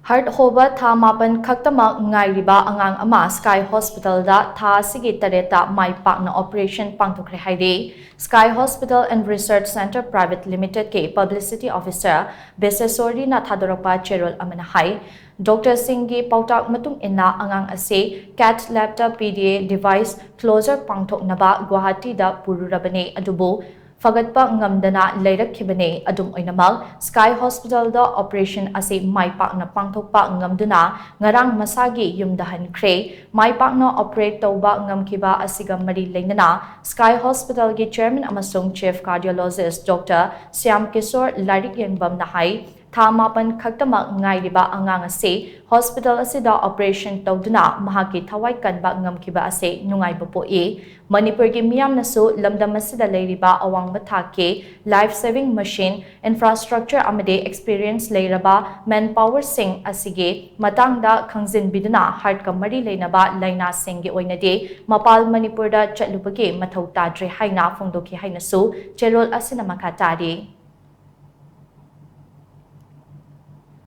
Hoba tha mapan Khaktamak Ngairiba Angang ama Sky Hospital da tha asigi tareta Mai Pakna operation Pangthokhre hairi. Sky Hospital and Research Center Private Limited ke Publicity Officer Besesori na thadorapa cherol amana hai. Dr. Singhi pautak matung ina angang ase cat laptop PDA device closer Pangthokhre Guwahati da pururabane adubo Fagatpa ngamdana leirakkhibane adum oinamal Sky Hospital da operation ase Mai Pakna pangthokpa ngamduna ngarang masagi yumdahan khre Mai Pakna operate tawba ngamkhiba asiga mari leinana Sky Hospital gi chairman amasung chief cardiologist Dr. Syam Kishore Larik Yenbam nahai Thamapan Khaktamak Ngairiba Angang ase hospital asida operation tawduna mahaki thawai kanba ngamkhiba ase nungaiba poe Manipur gi miyam nasu lamdam asida leiriba awang mathake life saving machine infrastructure amade experience leiraba manpower sing asige matangda khangjin biduna heart kamari leinaba laina singgi oinade mapal Manipur da chatlubage mathau tadre haina phongdoki hainasu cherol asina makatari